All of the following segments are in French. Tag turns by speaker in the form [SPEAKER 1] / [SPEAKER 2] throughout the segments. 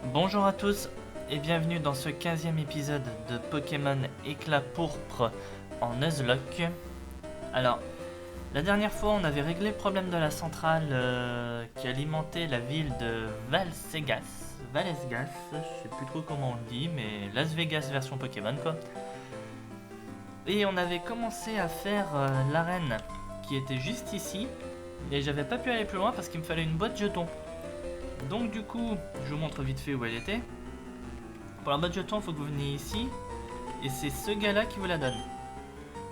[SPEAKER 1] Bonjour à tous et bienvenue dans ce 15e épisode de Pokémon Éclat Pourpre en Nuzlocke. Alors, la dernière fois on avait réglé le problème de la centrale qui alimentait la ville de Valsegas. Valesgas, je sais plus trop comment on le dit, mais Las Vegas version Pokémon quoi. Et on avait commencé à faire l'arène qui était juste ici, et j'avais pas pu aller plus loin parce qu'il me fallait une boîte jetons. Donc du coup, je vous montre vite fait où elle était. Pour la boîte jetons, il faut que vous veniez ici, et c'est ce gars-là qui vous la donne.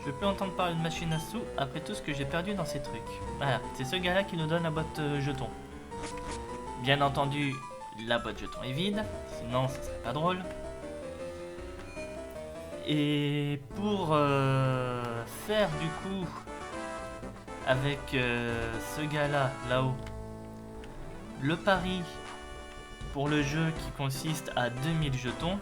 [SPEAKER 1] Je peux entendre parler de machine à sous après tout ce que j'ai perdu dans ces trucs. Voilà, c'est ce gars-là qui nous donne la boîte jetons. Bien entendu, la boîte jetons est vide, sinon ça serait pas drôle. Et pour faire du coup avec ce gars-là, là-haut, le pari pour le jeu qui consiste à 2000 jetons,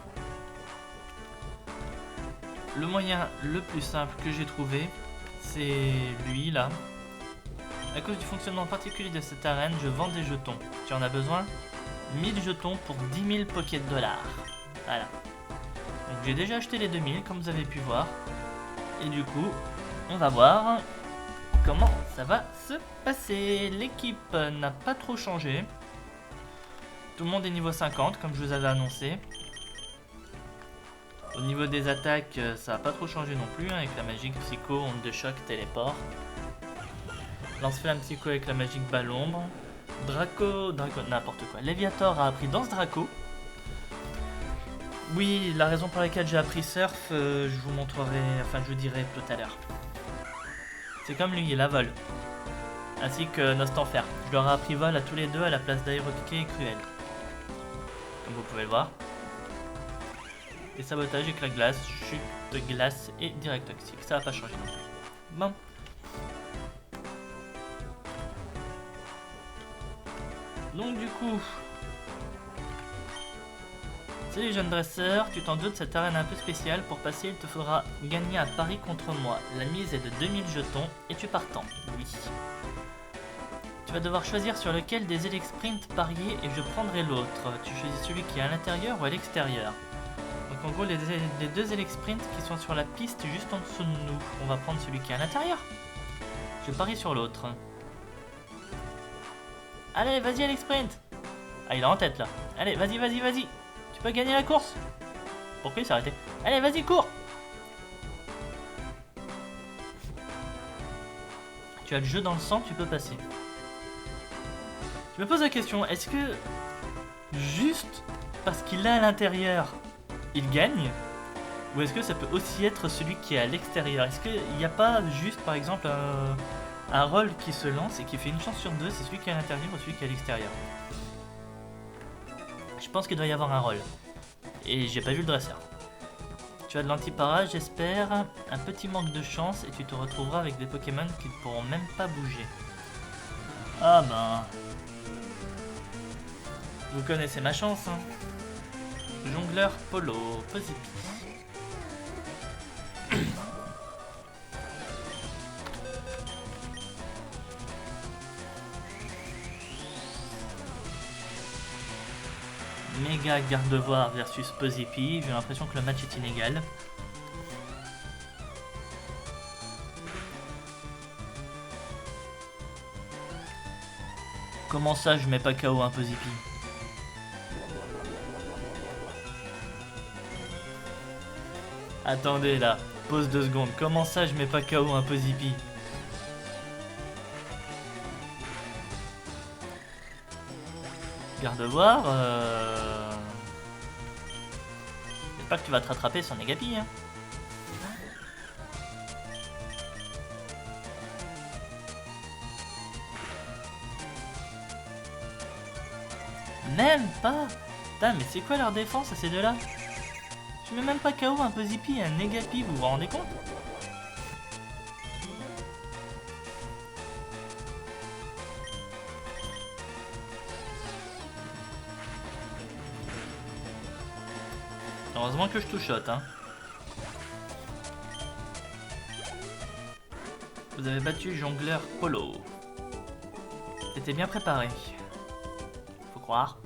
[SPEAKER 1] le moyen le plus simple que j'ai trouvé, c'est lui là. À cause du fonctionnement particulier de cette arène, je vends des jetons. Tu en as besoin? 1000 jetons pour 10 000 pocket dollars. Voilà. Donc j'ai déjà acheté les 2000 comme vous avez pu voir. Et du coup, on va voir comment ça va se passer. L'équipe n'a pas trop changé. Tout le monde est niveau 50 comme je vous avais annoncé. Au niveau des attaques, ça n'a pas trop changé non plus, hein, avec la magique psycho, onde de choc, téléport. Lance-flamme psycho avec la magique balle ombre. Draco, n'importe quoi. Léviator a appris Danse Draco. Oui, la raison pour laquelle j'ai appris Surf, je vous montrerai, enfin je vous dirai tout à l'heure. C'est comme lui, il a vol. Ainsi que Nostanfer. Je leur ai appris vol à tous les deux à la place d'Aéropiqué et Cruel. Comme vous pouvez le voir. Et sabotage, éclat glace, chute de glace et direct toxique. Ça va pas changer non plus. Bon. Donc du coup, salut jeune dresseur, tu t'en doutes, cette arène est un peu spéciale. Pour passer, il te faudra gagner à pari contre moi. La mise est de 2000 jetons. Es-tu partant? Oui. Tu vas devoir choisir sur lequel des Elix Sprint parier et je prendrai l'autre. Tu choisis celui qui est à l'intérieur ou à l'extérieur. Donc en gros, les deux Elix Sprint qui sont sur la piste juste en dessous de nous. On va prendre celui qui est à l'intérieur. Je parie sur l'autre. Allez, vas-y Elix Sprint. Ah, il est en tête là. Allez, vas-y, vas-y, vas-y. Tu peux gagner la course. Pourquoi il s'est arrêté? Allez, vas-y, cours. Tu as le jeu dans le sang, tu peux passer. Je me pose la question, est-ce que juste parce qu'il est à l'intérieur, il gagne? Ou est-ce que ça peut aussi être celui qui est à l'extérieur? Est-ce qu'il n'y a pas juste par exemple un rôle qui se lance et qui fait une chance sur deux, c'est celui qui est à l'intérieur ou celui qui est à l'extérieur? Je pense qu'il doit y avoir un rôle. Et j'ai pas vu le dresseur. Tu as de l'anti-para, j'espère. Un petit manque de chance et tu te retrouveras avec des Pokémon qui ne pourront même pas bouger. Ah ben... Vous connaissez ma chance, hein. Jongleur Polo, Posipi. Méga Gardevoir versus Posipi. J'ai l'impression que le match est inégal. Comment ça, je mets pas KO un Posipi? Attendez là, pause 2 secondes. Comment ça, je mets pas KO un Posipi? Gardevoir, j'espère que tu vas te rattraper sur Negapi, hein. Même pas. Putain, mais c'est quoi leur défense à ces deux-là? Je mets même pas KO un Posipi et un Negapi, vous vous rendez compte? Heureusement que je touche shot, hein. Vous avez battu Jongleur Polo. T'étais bien préparé. Faut croire.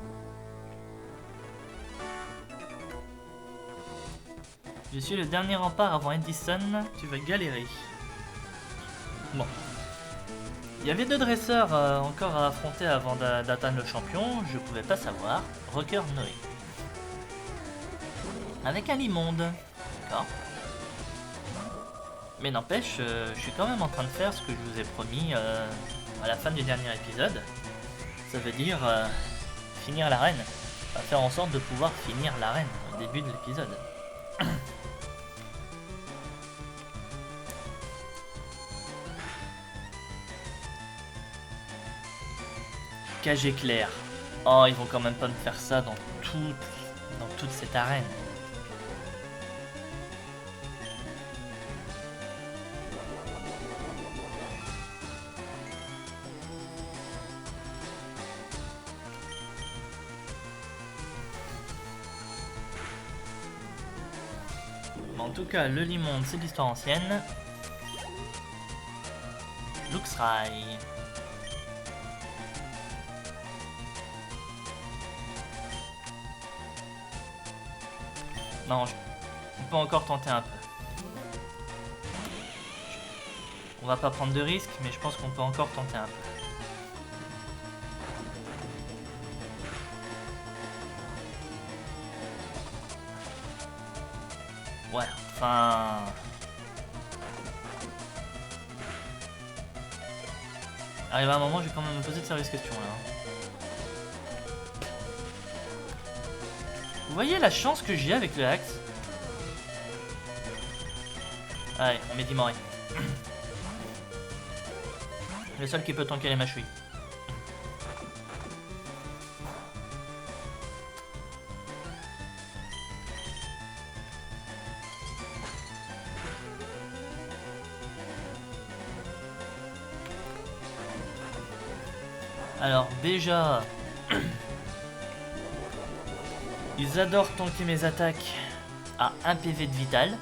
[SPEAKER 1] Je suis le dernier rempart avant Edison, tu vas galérer. Bon. Il y avait 2 dresseurs encore à affronter avant d'atteindre le champion, je pouvais pas savoir. Rocker Noé. Avec un Limonde. D'accord. Mais n'empêche, je suis quand même en train de faire ce que je vous ai promis à la fin du dernier épisode. Ça veut dire finir l'arène. Enfin, faire en sorte de pouvoir finir l'arène au début de l'épisode. Cage éclair. Oh, ils vont quand même pas me faire ça dans toute cette arène. Bon, en tout cas, le Limonde, c'est l'histoire ancienne. Luxray. Non, on peut encore tenter un peu. On va pas prendre de risques, mais je pense qu'on peut encore tenter un peu. Ouais, enfin... Arrive à un moment, je vais quand même me poser de sérieuses questions là. Vous voyez la chance que j'ai avec le axe? Allez, on met Dimoré. Le seul qui peut tanker les mâchouilles. Alors déjà... Ils adorent tanker mes attaques à 1 PV de vital.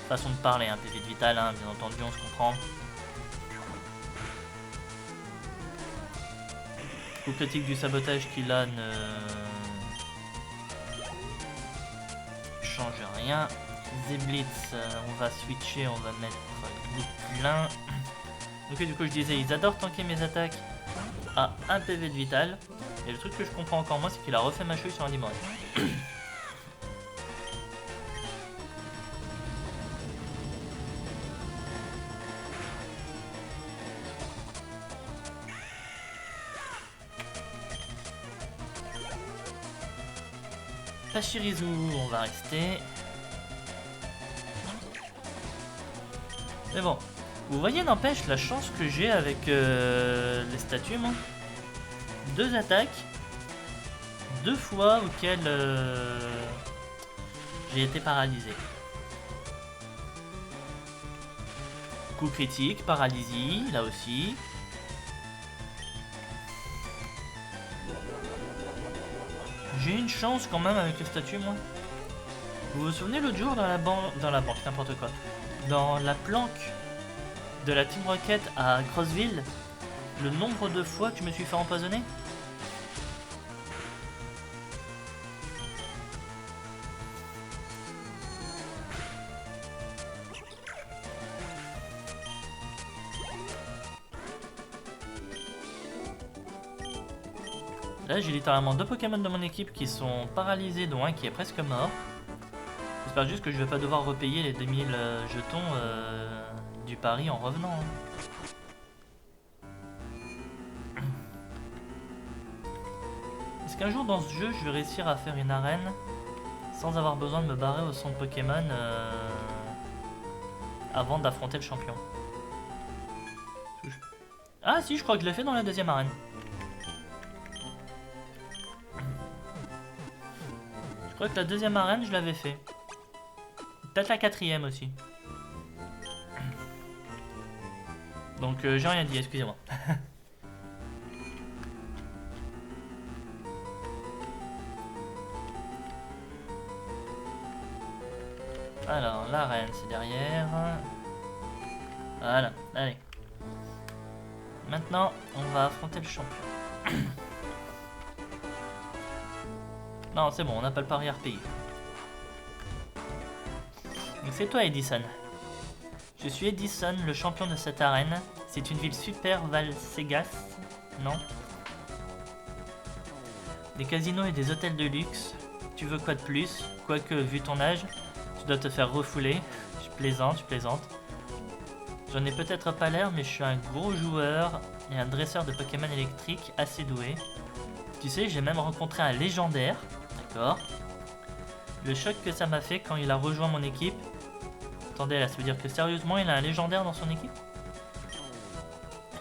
[SPEAKER 1] Façon de parler, 1 PV de vital, hein, bien entendu, on se comprend. Coup critique du sabotage qu'il a ne change rien. Zeblitz, on va switcher, on va mettre Goutlin. Ok, du coup je disais, ils adorent tanker mes attaques à 1 PV de vital. Et le truc que je comprends encore moins, c'est qu'il a refait ma chouille sur un Dimoré. Pachirizu, on va rester. Mais bon, vous voyez, n'empêche la chance que j'ai avec les statues, moi. 2 attaques, 2 fois auxquelles j'ai été paralysé. Coup critique, paralysie, là aussi. J'ai une chance quand même avec le statut, moi. Vous vous souvenez l'autre jour dans la banque, n'importe quoi. Dans la planque de la Team Rocket à Crossville, le nombre de fois que je me suis fait empoisonner? Là, j'ai littéralement 2 Pokémon de mon équipe qui sont paralysés, dont un qui est presque mort. J'espère juste que je vais pas devoir repayer les 2000 jetons du pari en revenant. Hein. Est-ce qu'un jour dans ce jeu, je vais réussir à faire une arène sans avoir besoin de me barrer au centre Pokémon avant d'affronter le champion? Ah si, je crois que je l'ai fait dans la 2e arène. Je crois que la 2e arène, je l'avais fait. Peut-être la 4e aussi. Donc j'ai rien dit, excusez-moi. Alors, l'arène, c'est derrière. Voilà, allez. Maintenant, on va affronter le champion. Non, c'est bon, on n'a pas le pari à repayer. Donc c'est toi Edison. Je suis Edison, le champion de cette arène. C'est une ville super Valsegas, non? Des casinos et des hôtels de luxe. Tu veux quoi de plus? Quoique, vu ton âge, tu dois te faire refouler. Je plaisante, je plaisante. J'en ai peut-être pas l'air, mais je suis un gros joueur et un dresseur de Pokémon électrique assez doué. Tu sais, j'ai même rencontré un légendaire. D'accord. Le choc que ça m'a fait quand il a rejoint mon équipe. Attendez, là, ça veut dire que sérieusement, il a un légendaire dans son équipe?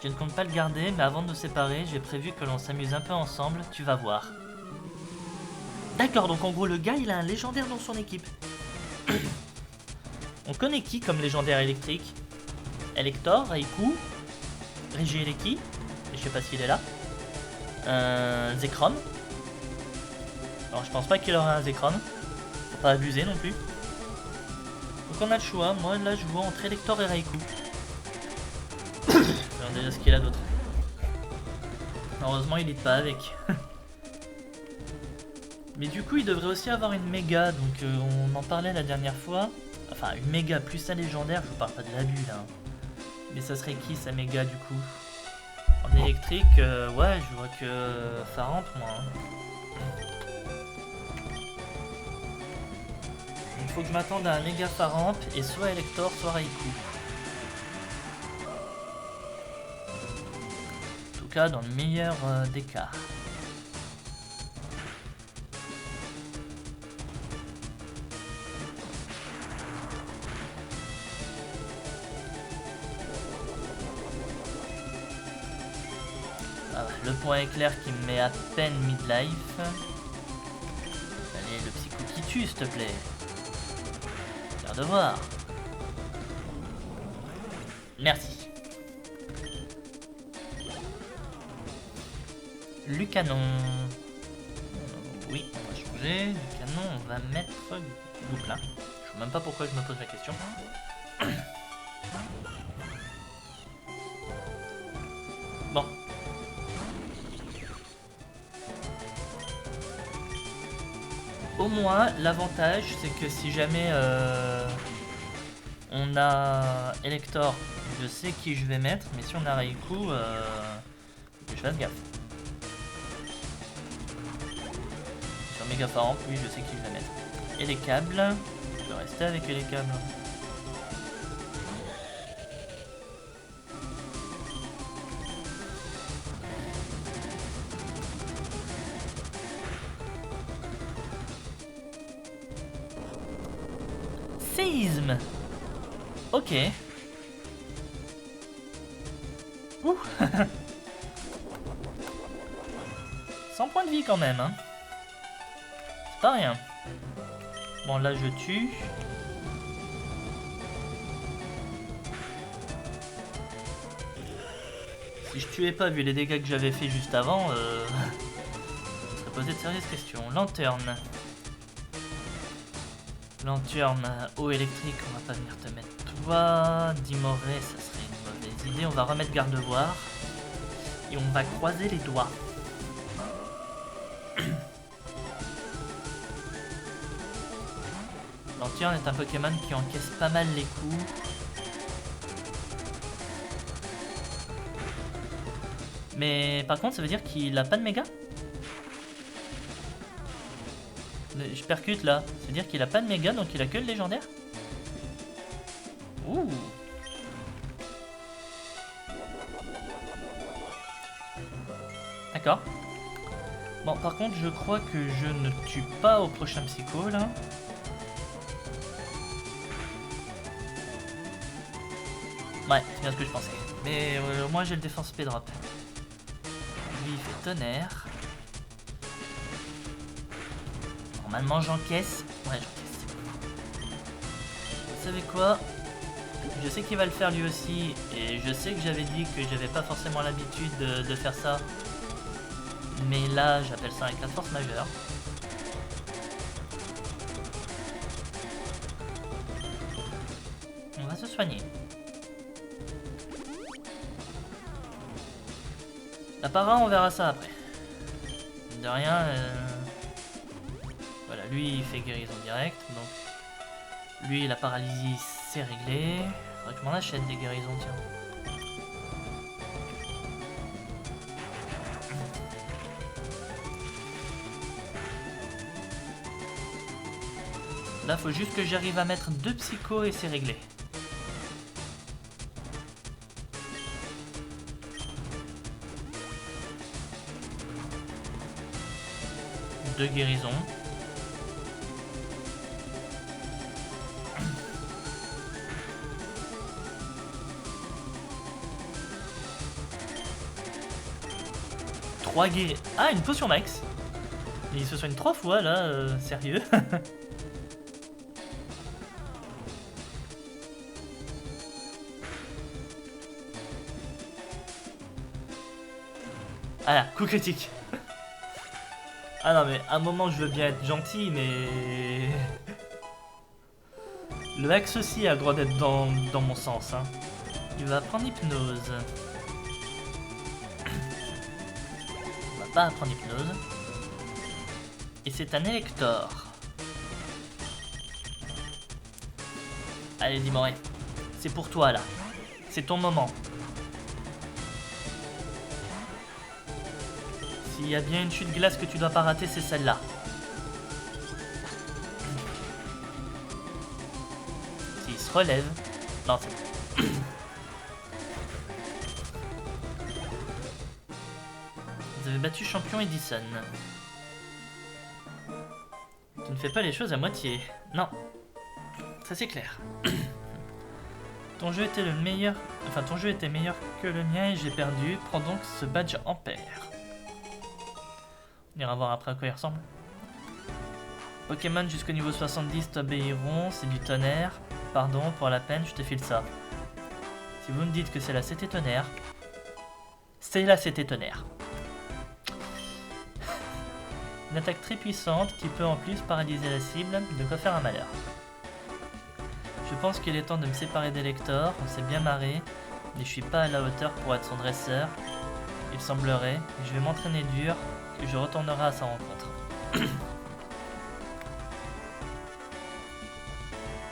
[SPEAKER 1] Je ne compte pas le garder, mais avant de nous séparer, j'ai prévu que l'on s'amuse un peu ensemble, tu vas voir. D'accord, donc en gros, le gars, il a un légendaire dans son équipe. On connaît qui comme légendaire électrique? Elector, Raikou, Regieleki, je sais pas s'il est là. Zekrom. Alors je pense pas qu'il aura un Zekrom. Faut pas abuser non plus. Donc on a le choix, moi là je vois entre Elector et Raikou. Alors déjà ce qu'il a d'autre. Heureusement il est pas avec. Mais du coup il devrait aussi avoir une méga, donc on en parlait la dernière fois. Enfin une méga plus un légendaire, je vous parle pas de l'abus là. Mais ça serait qui sa méga du coup? En électrique, ouais, je vois que ça rentre moi. Il faut que je m'attende à un méga Faramp et soit Elector, soit Raikou. En tout cas, dans le meilleur des cas. Le point éclair qui me met à peine midlife. Allez, le psycho qui tue, s'il te plaît. Faire de voir. Merci. Lucanon. Oui, on va changer. Lucanon, on va mettre Goupla. Je sais même pas pourquoi je me pose la question. Bon. Au moins, l'avantage, c'est que si jamais on a Elector, je sais qui je vais mettre, mais si on a Raikou, faut que je fasse gaffe. Sur Mega Faramp, oui, je sais qui je vais mettre. Et les câbles, je vais rester avec les câbles. Séisme. Ok. Ouh. 100 points de vie quand même, hein. C'est pas rien. Bon, là je tue. Si je tuais pas, vu les dégâts que j'avais fait juste avant, ça serait posé de sérieuses questions. Lanterne. Lanterne, eau électrique, on va pas venir te mettre toi. Dimoré, ça serait une mauvaise idée. On va remettre garde-voir. Et on va croiser les doigts. Lanterne est un Pokémon qui encaisse pas mal les coups. Mais par contre, ça veut dire qu'il a pas de méga? Je percute là, c'est-à-dire qu'il a pas de méga, donc il a que le légendaire. Ouh. D'accord. Bon, par contre, je crois que je ne tue pas au prochain psycho là. Ouais, c'est bien ce que je pensais. Mais au moins j'ai le défense P-drop. Lui il fait tonnerre. Normalement j'encaisse. Ouais, j'encaisse. Vous savez quoi? Je sais qu'il va le faire lui aussi. Et je sais que j'avais dit que j'avais pas forcément l'habitude de faire ça. Mais là j'appelle ça un cas de force majeure. On va se soigner. La para, on verra ça après. De rien. Voilà, lui il fait guérison directe. Donc Lui, la paralysie, c'est réglé. Faudrait que je m'en achète des guérisons, tiens. Là, faut juste que j'arrive à mettre 2 psychos et c'est réglé. Deux guérisons. Trois guéris. Ah, une potion max. Il se soigne 3 fois là, sérieux. Voilà, coup critique. Ah non mais à un moment je veux bien être gentil mais... Le Max aussi a le droit d'être dans mon sens. Hein. Il va prendre hypnose. On va pas prendre hypnose. Et c'est un élector. Allez Dimoré, c'est pour toi là. C'est ton moment. S'il y a bien une chute glace que tu dois pas rater, c'est celle-là. S'il se relève... Non, c'est bon. Vous avez battu champion Edison. Tu ne fais pas les choses à moitié. Non. Ça c'est clair. Ton jeu était le meilleur... Enfin, ton jeu était meilleur que le mien et j'ai perdu. Prends donc ce badge en paire. On ira voir après à quoi il ressemble. Pokémon jusqu'au niveau 70 t'obéiront, c'est du tonnerre. Pardon, pour la peine, je te file ça. Si vous me dites que c'est la CT tonnerre, c'est la CT tonnerre. Une attaque très puissante qui peut en plus paralyser la cible, de quoi faire un malheur. Je pense qu'il est temps de me séparer d'Elector, on s'est bien marré, mais je suis pas à la hauteur pour être son dresseur. Il semblerait, et je vais m'entraîner dur, que je retournerai à sa rencontre.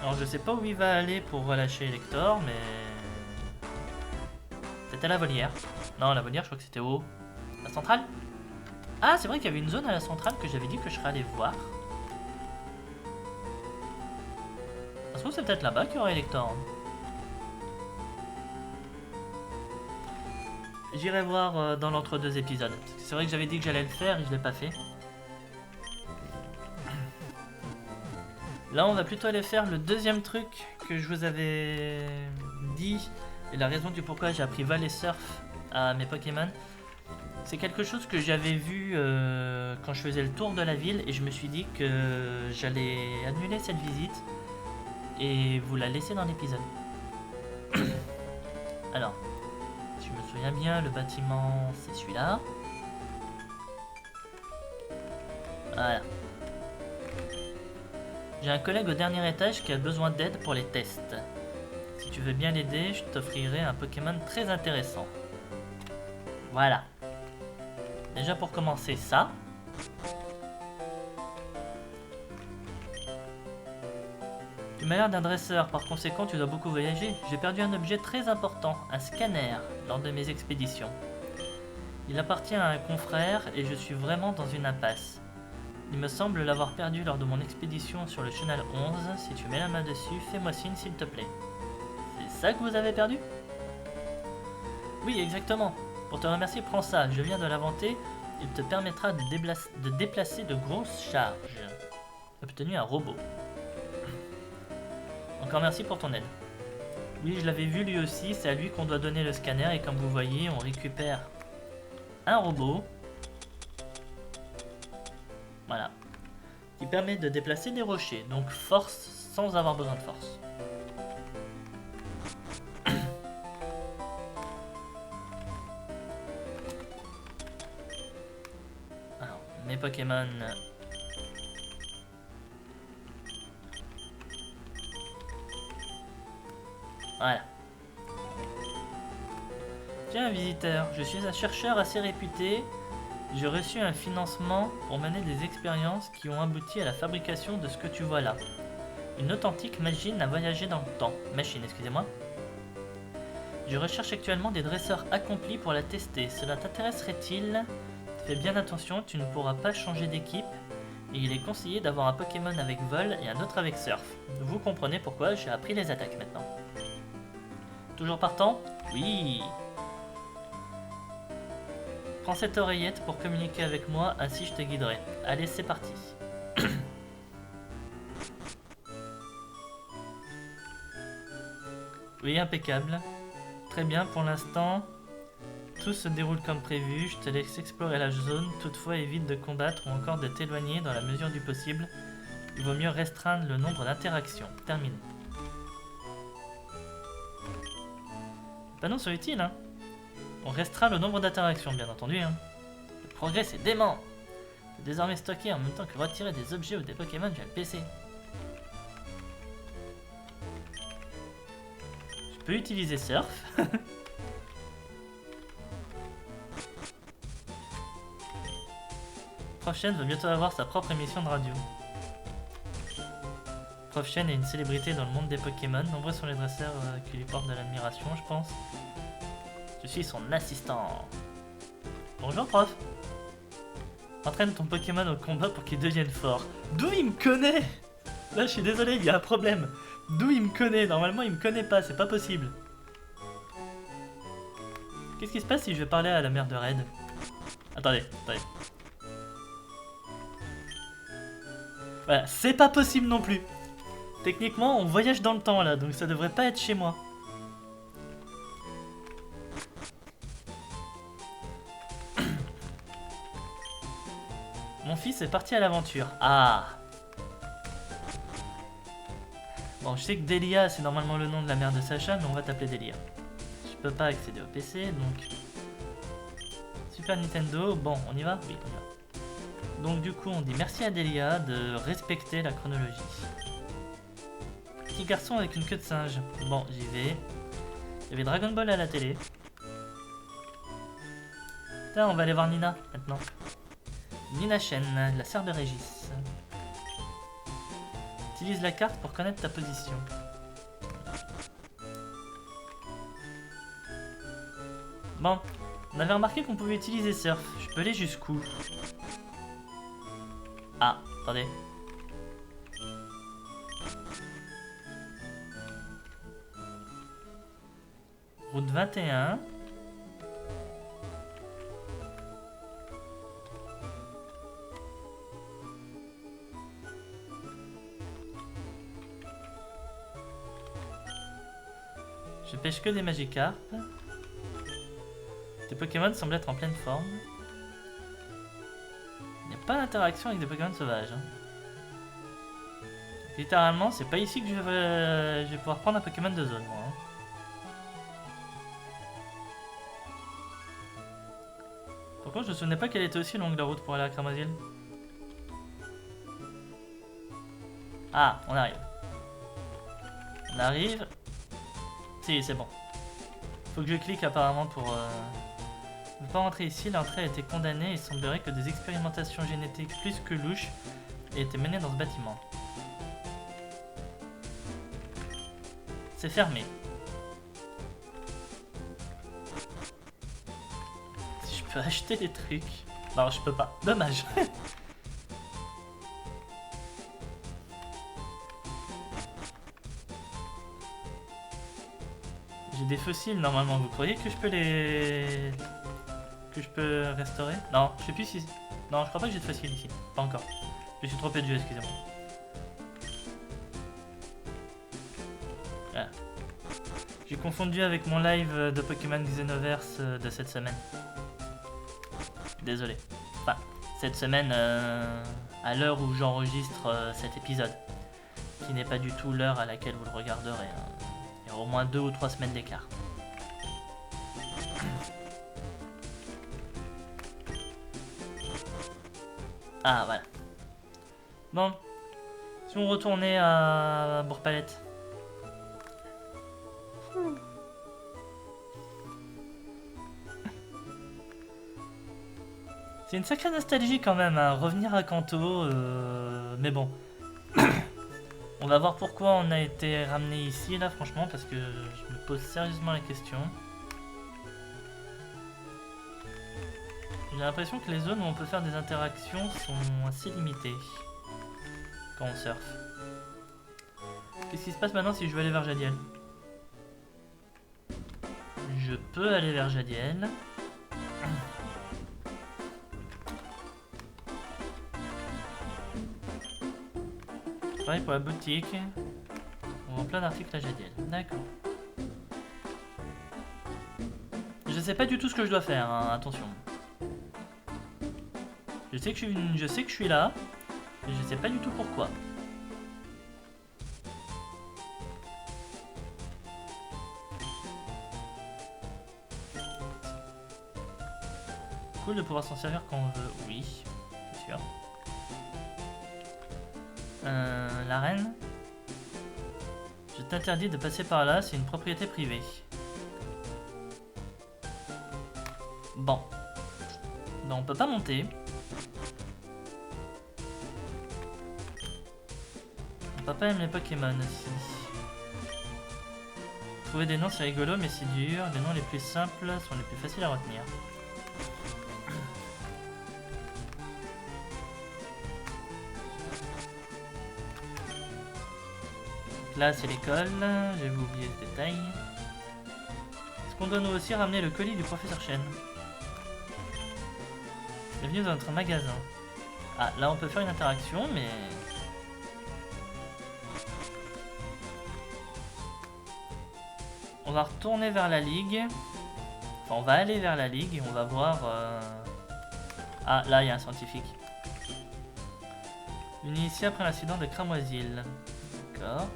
[SPEAKER 1] Alors je sais pas où il va aller pour relâcher Elector, mais... C'était à la volière. Non, la volière, je crois que c'était au... La centrale? Ah, c'est vrai qu'il y avait une zone à la centrale que j'avais dit que je serais allé voir. Ça se trouve, c'est peut-être là-bas qu'il y aura Elector. J'irai voir dans l'entre-deux épisodes. C'est vrai que j'avais dit que j'allais le faire et je l'ai pas fait. Là, on va plutôt aller faire le deuxième truc que je vous avais dit. Et la raison du pourquoi j'ai appris Valley Surf à mes Pokémon. C'est quelque chose que j'avais vu quand je faisais le tour de la ville. Et je me suis dit que j'allais annuler cette visite. Et vous la laisser dans l'épisode. Alors, si je me souviens bien, le bâtiment, c'est celui-là. Voilà. J'ai un collègue au dernier étage qui a besoin d'aide pour les tests. Si tu veux bien l'aider, je t'offrirai un Pokémon très intéressant. Voilà. Déjà pour commencer ça. Tu m'as l'air d'un dresseur, par conséquent tu dois beaucoup voyager. J'ai perdu un objet très important, un scanner, lors de mes expéditions. Il appartient à un confrère et je suis vraiment dans une impasse. Il me semble l'avoir perdu lors de mon expédition sur le chenal 11. Si tu mets la main dessus, fais-moi signe s'il te plaît. C'est ça que vous avez perdu? Oui, exactement. Pour te remercier, prends ça. Je viens de l'inventer. Il te permettra de déplacer de grosses charges. Obtenu un robot. Encore merci pour ton aide. Oui, je l'avais vu lui aussi. C'est à lui qu'on doit donner le scanner. Et comme vous voyez, on récupère un robot. Voilà. Qui permet de déplacer des rochers. Donc force sans avoir besoin de force. Alors, mes Pokémon... Voilà. Tiens, un visiteur. Je suis un chercheur assez réputé. J'ai reçu un financement pour mener des expériences qui ont abouti à la fabrication de ce que tu vois là. Une authentique machine à voyager dans le temps. Machine, excusez-moi. Je recherche actuellement des dresseurs accomplis pour la tester. Cela t'intéresserait-il? Fais bien attention, tu ne pourras pas changer d'équipe. Et il est conseillé d'avoir un Pokémon avec vol et un autre avec surf. Vous comprenez pourquoi j'ai appris les attaques maintenant. Toujours partant? Oui. Prends cette oreillette pour communiquer avec moi, ainsi je te guiderai. Allez, c'est parti. Oui, impeccable. Très bien, pour l'instant, tout se déroule comme prévu. Je te laisse explorer la zone, toutefois évite de combattre ou encore de t'éloigner dans la mesure du possible. Il vaut mieux restreindre le nombre d'interactions. Terminé. Les panneaux sont utiles, hein. On restreint le nombre d'interactions, bien entendu, hein. Le progrès, c'est dément. Je peux désormais stocker en même temps que retirer des objets ou des Pokémon via le PC. Je peux utiliser Surf. Prof Chen veut bientôt avoir sa propre émission de radio. Prof Chen est une célébrité dans le monde des Pokémon. Nombreux sont les dresseurs qui lui portent de l'admiration, je pense. Je suis son assistant. Bonjour, prof. Entraîne ton Pokémon au combat pour qu'il devienne fort. D'où il me connaît? Là, je suis désolé, il y a un problème. D'où il me connaît? Normalement, il me connaît pas, c'est pas possible. Qu'est-ce qui se passe si je vais parler à la mère de Red? Attendez. Voilà, c'est pas possible non plus. Techniquement, on voyage dans le temps là, donc ça devrait pas être chez moi. Mon fils est parti à l'aventure. Ah. Bon, je sais que Delia, c'est normalement le nom de la mère de Sacha, mais on va t'appeler Delia. Je peux pas accéder au PC, donc... Super Nintendo, bon, on y va? Oui, on y va. Donc du coup, on dit merci à Delia de respecter la chronologie. Petit garçon avec une queue de singe. Bon, j'y vais. Il y avait Dragon Ball à la télé. Tiens, on va aller voir Nina, maintenant. Nina Chen, la sœur de Régis. Utilise la carte pour connaître ta position. Bon, on avait remarqué qu'on pouvait utiliser Surf. Je peux aller jusqu'où? Ah, attendez. Route 21. Je pêche que des Magikarp. Tes Pokémon semblent être en pleine forme. Il n'y a pas d'interaction avec des Pokémon sauvages. Hein. Littéralement, c'est pas ici que je vais pouvoir prendre un Pokémon de zone, moi. Hein. Par contre, je me souvenais pas qu'elle était aussi longue la route pour aller à Cramoisil. Ah, on arrive. On arrive. Si, c'est bon. Faut que je clique apparemment pour... Ne pas rentrer ici, l'entrée a été condamnée. Il semblerait que des expérimentations génétiques plus que louches aient été menées dans ce bâtiment. C'est fermé. Si je peux acheter des trucs... Non, je peux pas. Dommage. J'ai des fossiles normalement. Vous croyez que je peux les... que je peux restaurer? Non, je sais plus si... Non, je crois pas que j'ai de fossiles ici. Pas encore. Je suis trompé de jeu, excusez-moi. Voilà. J'ai confondu avec mon live de Pokémon Xenoverse de cette semaine. Désolé. Enfin, cette semaine à l'heure où j'enregistre cet épisode. Qui n'est pas du tout l'heure à laquelle vous le regarderez. Hein. Il y a au moins 2 ou 3 semaines d'écart. Ah, voilà. Bon. Si on retournait à Bourg-Palette. C'est une sacrée nostalgie quand même, hein. Revenir à Kanto, mais bon. On va voir pourquoi on a été ramené ici, là, franchement, parce que je me pose sérieusement la question. J'ai l'impression que les zones où on peut faire des interactions sont assez limitées quand on surfe. Qu'est-ce qui se passe maintenant si je veux aller vers Jadiel? Je peux aller vers Jadiel. Pareil pour la boutique. On vend plein d'articles à Jadiel. D'accord. Je sais pas du tout ce que je dois faire, hein, attention. Je sais que je suis là, mais je sais pas du tout pourquoi. Cool de pouvoir s'en servir quand on veut. Oui, c'est sûr. La reine. Je t'interdis de passer par là, c'est une propriété privée. Bon. Donc on peut pas monter. Mon papa aime les Pokémon aussi. Trouver des noms c'est rigolo mais c'est dur. Les noms les plus simples sont les plus faciles à retenir. Là c'est l'école, j'avais oublié ce détail. Est-ce qu'on doit nous aussi ramener le colis du professeur Chen? Bienvenue dans notre magasin. Ah là on peut faire une interaction mais... On va retourner vers la ligue. Enfin on va aller vers la ligue et on va voir... Ah là il y a un scientifique. Initié après l'incident de Cramoisil. D'accord.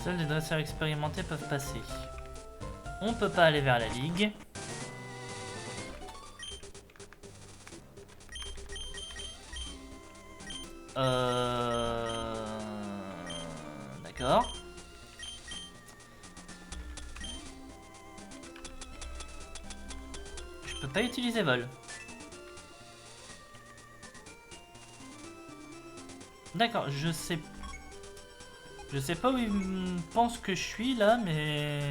[SPEAKER 1] Seuls les dresseurs expérimentés peuvent passer. On peut pas aller vers la ligue. D'accord. Je peux pas utiliser vol. D'accord, je sais pas où il pense que je suis là, mais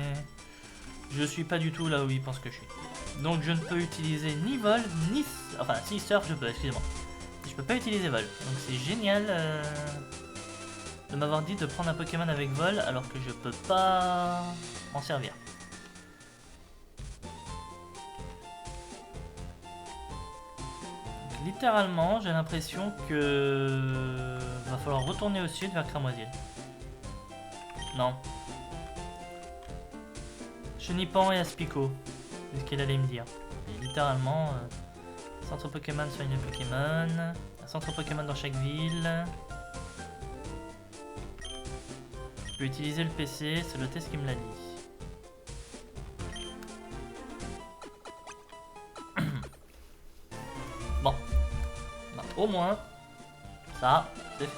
[SPEAKER 1] je suis pas du tout là où il pense que je suis. Donc je ne peux utiliser ni vol, ni... Enfin, si surf je peux, excusez-moi. Je peux pas utiliser vol. Donc c'est génial de m'avoir dit de prendre un Pokémon avec vol alors que je peux pas en servir. Donc, littéralement, j'ai l'impression que va falloir retourner au sud vers Cramoisil. Non. Chenipan et Aspico. C'est ce qu'il allait me dire. Et littéralement, centre Pokémon soigne les Pokémon. Un centre Pokémon dans chaque ville. Je peux utiliser le PC, c'est le test qui me l'a dit. Bon. Bah, au moins, ça, c'est fait.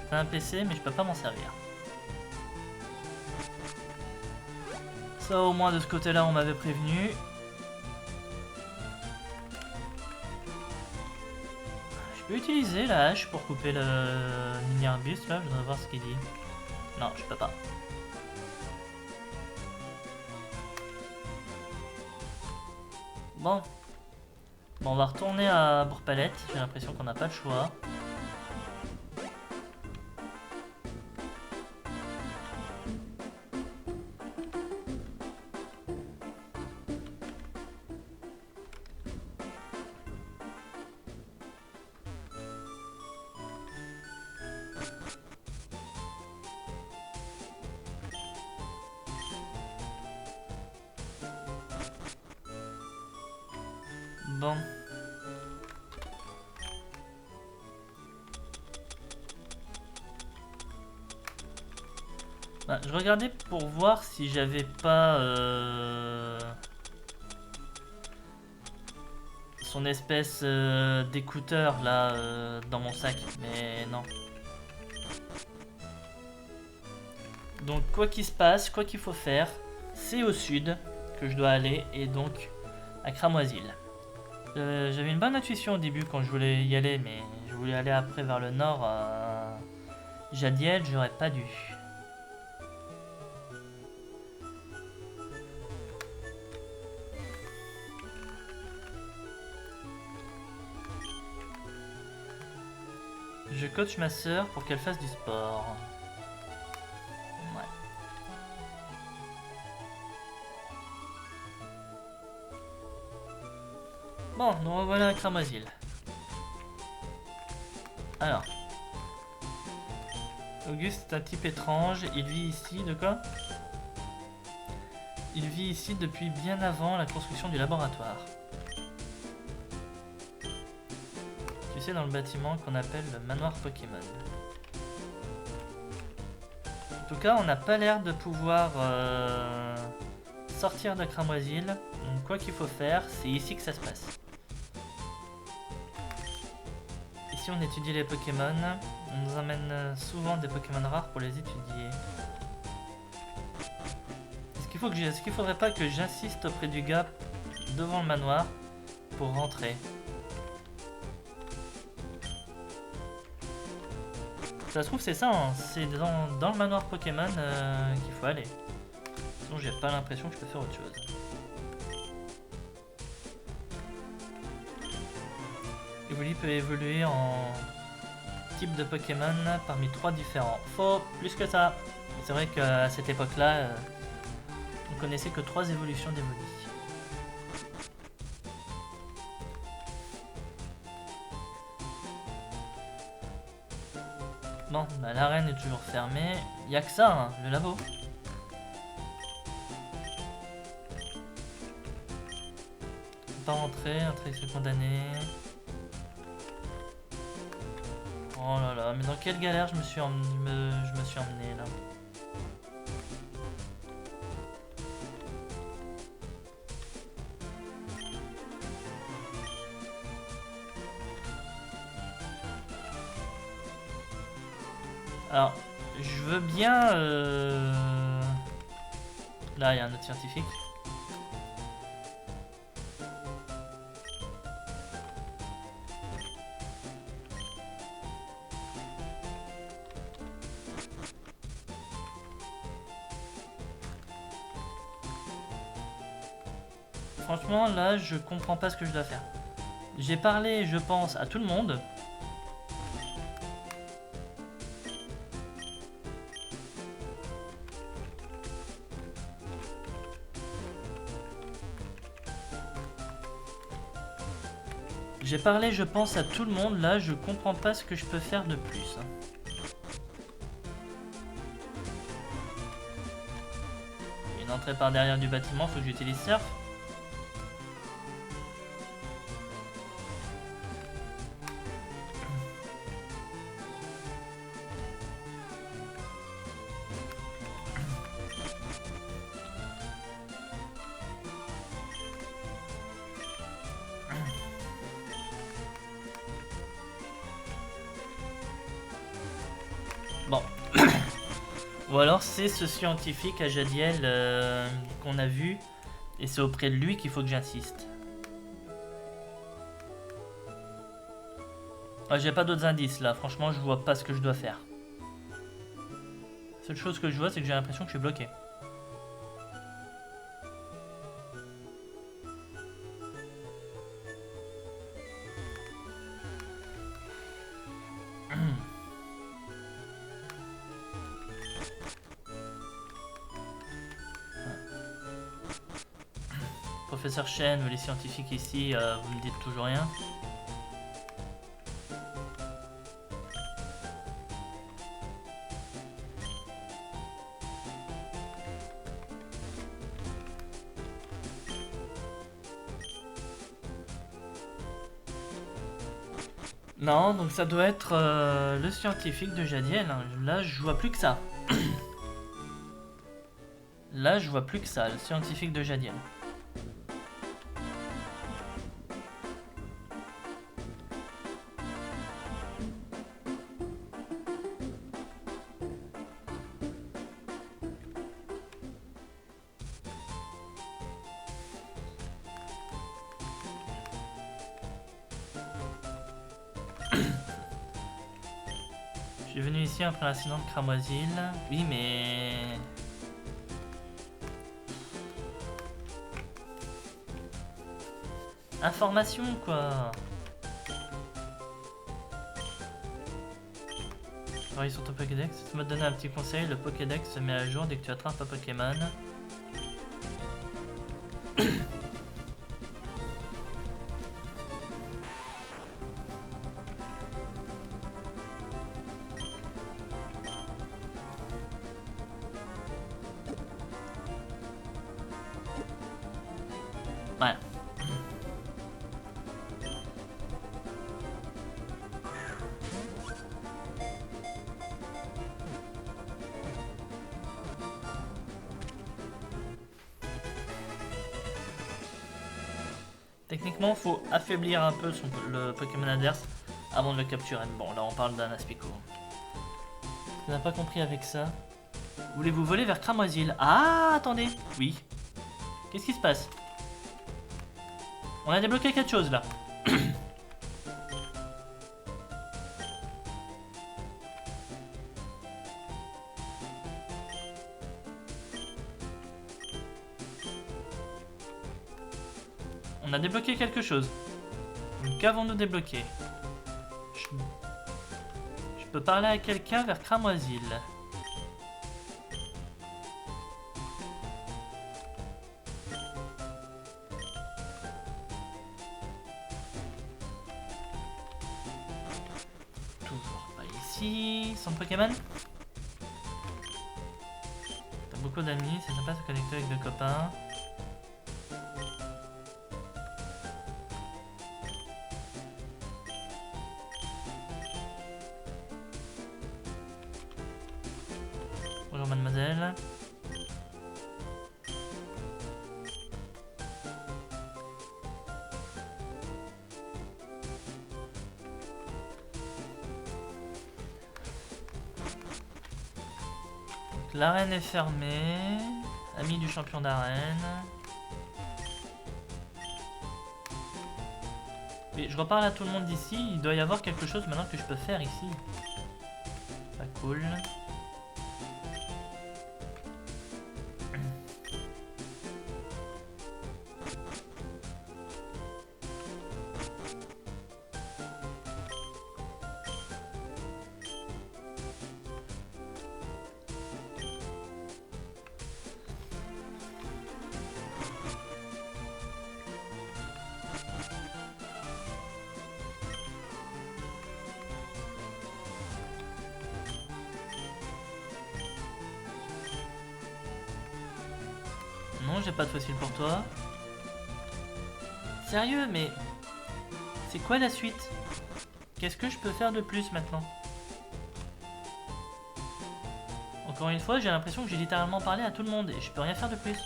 [SPEAKER 1] C'est un PC, mais je peux pas m'en servir. Ça, au moins, de ce côté-là, on m'avait prévenu. Je peux utiliser la hache pour couper le mini-arbuste, là. Je voudrais voir ce qu'il dit. Non, je peux pas. Bon. Bon, on va retourner à Bourg-Palette. J'ai l'impression qu'on n'a pas le choix. Bon. Bah, je regardais pour voir si j'avais pas son espèce d'écouteur là dans mon sac, mais non. Donc quoi qu'il se passe, quoi qu'il faut faire, c'est au sud que je dois aller et donc à Cramoisil. J'avais une bonne intuition au début quand je voulais y aller, mais je voulais aller après vers le nord à Jadiel, j'aurais pas dû. Je coach ma sœur pour qu'elle fasse du sport. Ouais. Bon, nous revoilà à Cramoisil. Alors. Auguste est un type étrange, il vit ici, de quoi? Il vit ici depuis bien avant la construction du laboratoire. Tu sais, dans le bâtiment qu'on appelle le manoir Pokémon. En tout cas, on n'a pas l'air de pouvoir sortir de Cramoisil. Donc quoi qu'il faut faire, c'est ici que ça se passe. Ici on étudie les Pokémon. On nous amène souvent des Pokémon rares pour les étudier. Est-ce qu'il faudrait pas que j'insiste auprès du gars devant le manoir pour rentrer? Ça se trouve c'est ça, hein. C'est dans le manoir Pokémon qu'il faut aller. Sinon j'ai pas l'impression que je peux faire autre chose. Evoli peut évoluer en type de Pokémon parmi 3 différents. Faux, plus que ça. C'est vrai qu'à cette époque-là, on connaissait que 3 évolutions d'Evoli. Bon, bah, l'arène est toujours fermée. Y'a que ça, hein, le labo. Pas rentrer, entrer se condamner. Oh là là, mais dans quelle galère je me suis emmené là. Alors, je veux bien... Là, il y a un autre scientifique. Franchement, là, je comprends pas ce que je dois faire. J'ai parlé, je pense, à tout le monde. J'ai parlé, je pense, à tout le monde. Là, je comprends pas ce que je peux faire de plus. Une entrée par derrière du bâtiment, faut que j'utilise Surf. Bon. Ou alors c'est ce scientifique à Jadiel qu'on a vu. Et c'est auprès de lui qu'il faut que j'insiste. Ah, j'ai pas d'autres indices là. Franchement, je vois pas ce que je dois faire. La seule chose que je vois, c'est que j'ai l'impression que je suis bloqué. Professeur Chen, vous les scientifiques ici, vous me dites toujours rien. Non, donc ça doit être le scientifique de Jadiel. Hein. Là, je vois plus que ça. Là, je vois plus que ça, le scientifique de Jadiel. suis venu ici après l'incident de Cramoisil. Oui, mais... Information, quoi. Alors, ils sont au Pokédex. Tu m'as donné un petit conseil, le Pokédex se met à jour dès que tu attrapes un Pokémon. Ouais. Techniquement, faut affaiblir un peu le Pokémon adverse avant de le capturer. Bon, là on parle d'un Aspico. Tu n'as pas compris avec ça. Voulez-vous voler vers Cramoisil? Ah, attendez. Oui. Qu'est-ce qui se passe? On a débloqué quelque chose là. On a débloqué quelque chose. Qu'avons-nous débloqué? Je peux parler à quelqu'un vers Cramoisil. Toujours pas ici. Son Pokémon? T'as beaucoup d'amis, c'est sympa de se connecter avec des copains. Bonjour mademoiselle. L'arène est fermée. Ami du champion d'arène. Et je reparle à tout le monde d'ici. Il doit y avoir quelque chose maintenant que je peux faire ici. Pas cool. Non, j'ai pas de fossile pour toi. Sérieux, mais... C'est quoi la suite? Qu'est-ce que je peux faire de plus maintenant? Encore une fois, j'ai l'impression que j'ai littéralement parlé à tout le monde et je peux rien faire de plus.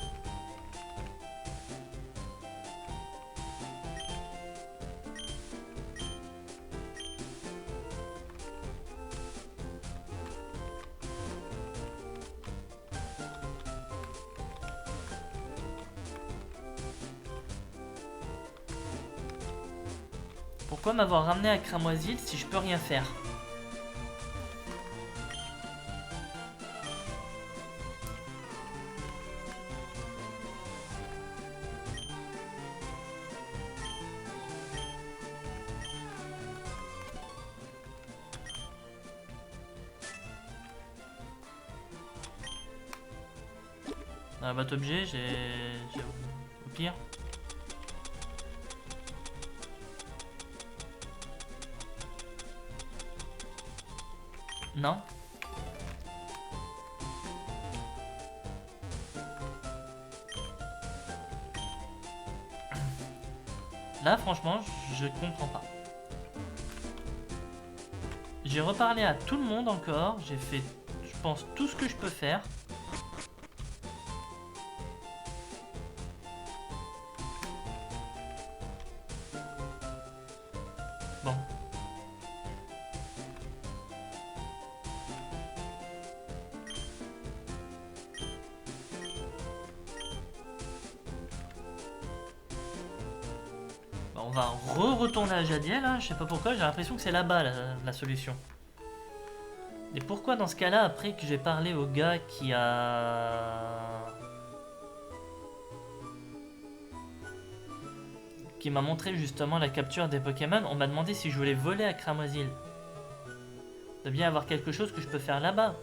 [SPEAKER 1] Pourquoi m'avoir ramené à Cramoisil si je peux rien faire? Dans la boîte objet, j'ai au pire. Non. Là, franchement, je comprends pas. J'ai reparlé à tout le monde encore. J'ai fait, je pense, tout ce que je peux faire. Bon. On va retourner à Jadiel, hein. Je sais pas pourquoi, j'ai l'impression que c'est là-bas la solution. Et pourquoi dans ce cas-là, après que j'ai parlé au gars qui m'a montré justement la capture des Pokémon, on m'a demandé si je voulais voler à Cramoisil. Il doit bien avoir quelque chose que je peux faire là-bas.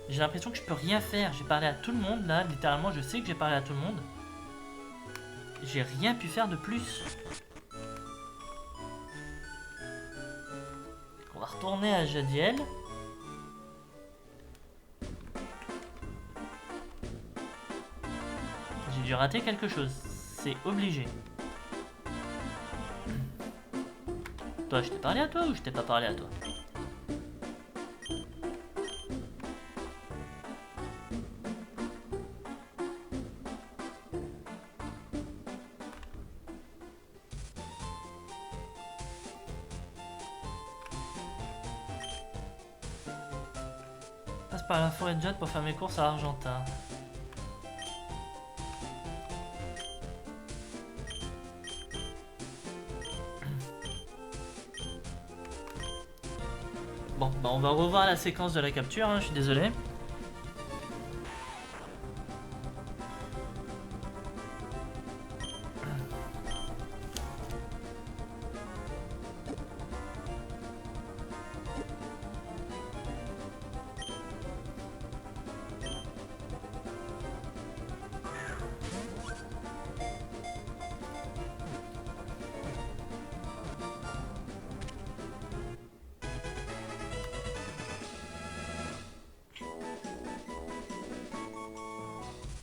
[SPEAKER 1] J'ai l'impression que je peux rien faire. J'ai parlé à tout le monde là, littéralement je sais que j'ai parlé à tout le monde. J'ai rien pu faire de plus. On va retourner à Jadiel. J'ai dû rater quelque chose. C'est obligé. Toi, je t'ai parlé à toi ou je t'ai pas parlé à toi? Passe par la forêt de Jade pour faire mes courses à Argentin. Bon, bah on va revoir la séquence de la capture, hein, je suis désolé.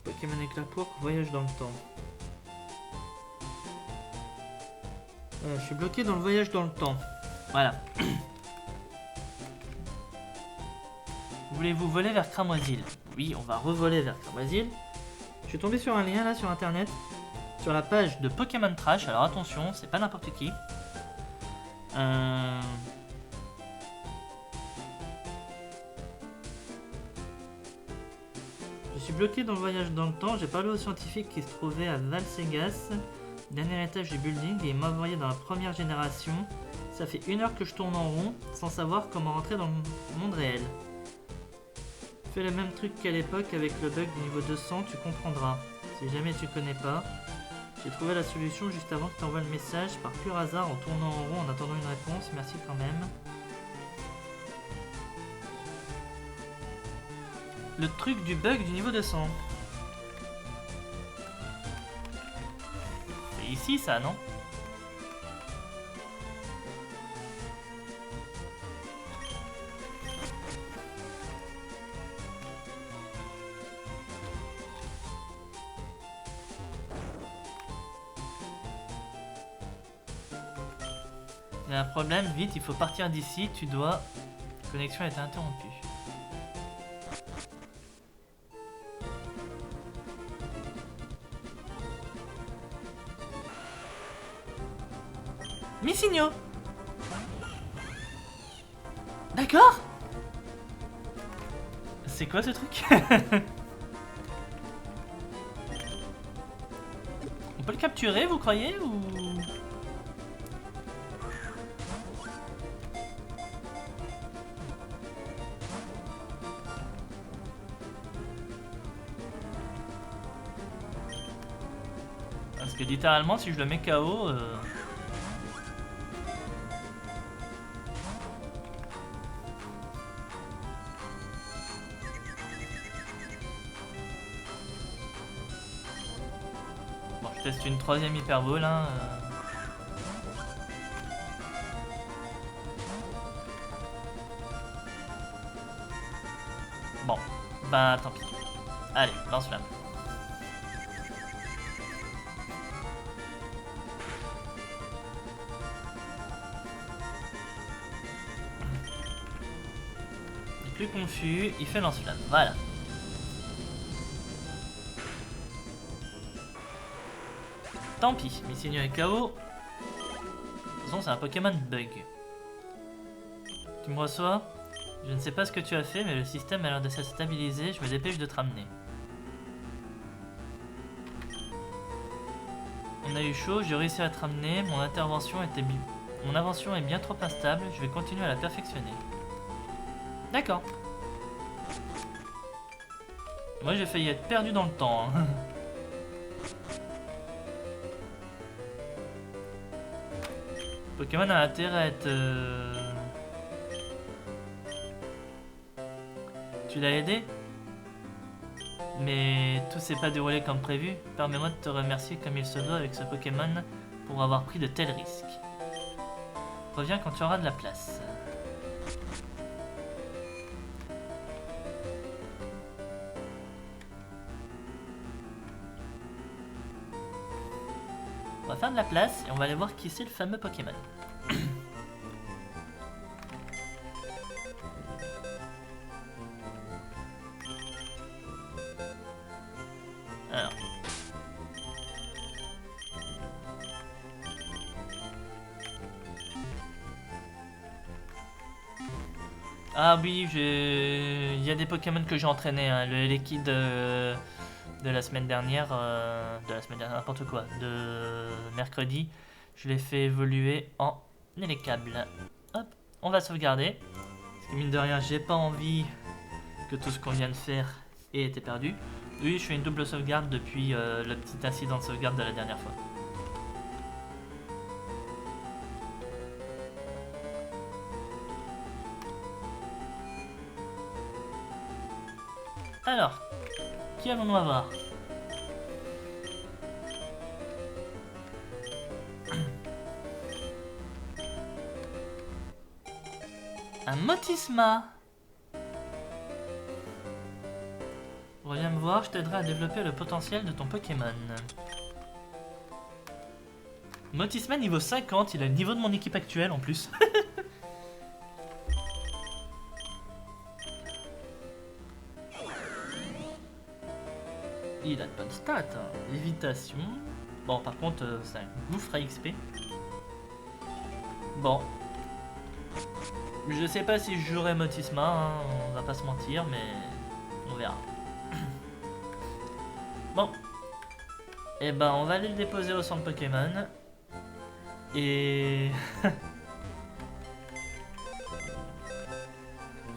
[SPEAKER 1] Pokémon éclat pourpre, voyage dans le temps. Je suis bloqué dans le voyage dans le temps. Voilà. Voulez-vous voler vers Cramoisil? Oui, on va revoler vers Cramoisil. Je suis tombé sur un lien là sur internet. Sur la page de Pokémon Trash. Alors attention, c'est pas n'importe qui. Je suis bloqué dans le voyage dans le temps. J'ai parlé au scientifique qui se trouvait à Valsegas, dernier étage du building, et il m'a envoyé dans la première génération. Ça fait 1 heure que je tourne en rond, sans savoir comment rentrer dans le monde réel. Fais le même truc qu'à l'époque avec le bug du niveau 200, tu comprendras. Si jamais tu connais pas, j'ai trouvé la solution juste avant que tu envoies le message par pur hasard en tournant en rond en attendant une réponse. Merci quand même. Le truc du bug du niveau 200. C'est ici ça, non? Il y a un problème, vite, il faut partir d'ici, tu dois... La connexion est interrompue. Missigno. D'accord. C'est quoi ce truc? On peut le capturer, vous croyez, ou... Parce que littéralement, si je le mets KO... Bon, je teste une 3ème hyperbole, hein. Bon, bah tant pis. Allez, lance-flamme. Il est plus confus, il fait lance-flamme, voilà. Tant pis, Missigno est KO. De toute façon, c'est un Pokémon bug. Tu me reçois? Je ne sais pas ce que tu as fait, mais le système a l'air de se stabiliser. Je me dépêche de te ramener. On a eu chaud, j'ai réussi à te ramener. Mon invention est bien trop instable. Je vais continuer à la perfectionner. D'accord. Moi j'ai failli être perdu dans le temps. Hein. Pokémon a intérêt à être... Tu l'as aidé? Mais tout s'est pas déroulé comme prévu. Permets-moi de te remercier comme il se doit avec ce Pokémon pour avoir pris de tels risques. Reviens quand tu auras de la place. On va faire de la place et on va aller voir qui c'est le fameux Pokémon. Alors. Ah oui, il y a des Pokémon que j'ai entraînés, hein. Le Elekid de la semaine dernière, n'importe quoi, de mercredi, je l'ai fait évoluer en Elekable. Hop, on va sauvegarder. Parce que mine de rien, j'ai pas envie que tout ce qu'on vient de faire ait été perdu. Oui, je fais une double sauvegarde depuis le petit incident de sauvegarde de la dernière fois. Alors, qui allons-nous avoir? Un Motisma. Reviens me voir, je t'aiderai à développer le potentiel de ton Pokémon. Motisma niveau 50, il a le niveau de mon équipe actuelle en plus. Il a de bonnes stats, hein. Lévitation. Bon, par contre, c'est un gouffre à XP. Bon. Je sais pas si je jouerai Motisma, hein, on va pas se mentir, mais on verra. Bon. Et ben, on va aller le déposer au centre Pokémon. Et...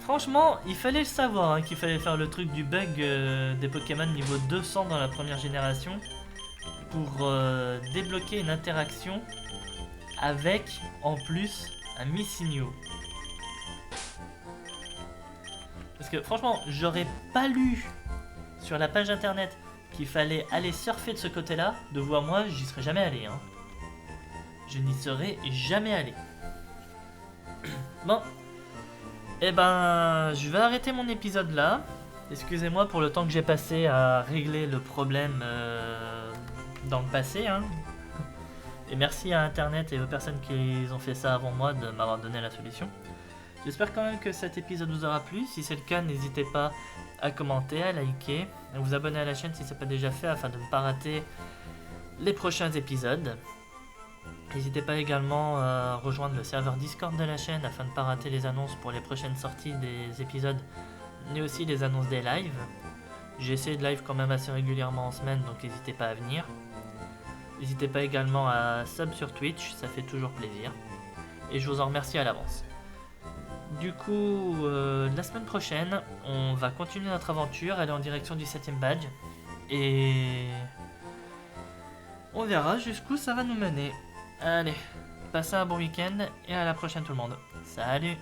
[SPEAKER 1] Franchement, il fallait le savoir, hein, qu'il fallait faire le truc du bug des Pokémon niveau 200 dans la première génération pour débloquer une interaction avec, en plus, un Missigno. Parce que franchement, j'aurais pas lu sur la page internet qu'il fallait aller surfer de ce côté-là. De vous à moi, j'y serais jamais allé. Hein. Je n'y serais jamais allé. Bon. Eh ben, je vais arrêter mon épisode là. Excusez-moi pour le temps que j'ai passé à régler le problème dans le passé. Hein. Et merci à Internet et aux personnes qui ont fait ça avant moi de m'avoir donné la solution. J'espère quand même que cet épisode vous aura plu. Si c'est le cas, n'hésitez pas à commenter, à liker, à vous abonner à la chaîne si ce n'est pas déjà fait afin de ne pas rater les prochains épisodes. N'hésitez pas également à rejoindre le serveur Discord de la chaîne afin de ne pas rater les annonces pour les prochaines sorties des épisodes, mais aussi les annonces des lives. J'essaie de live quand même assez régulièrement en semaine, donc n'hésitez pas à venir. N'hésitez pas également à sub sur Twitch, ça fait toujours plaisir. Et je vous en remercie à l'avance. Du coup, la semaine prochaine, on va continuer notre aventure, aller en direction du 7ème badge. Et on verra jusqu'où ça va nous mener. Allez, passez un bon week-end et à la prochaine tout le monde. Salut!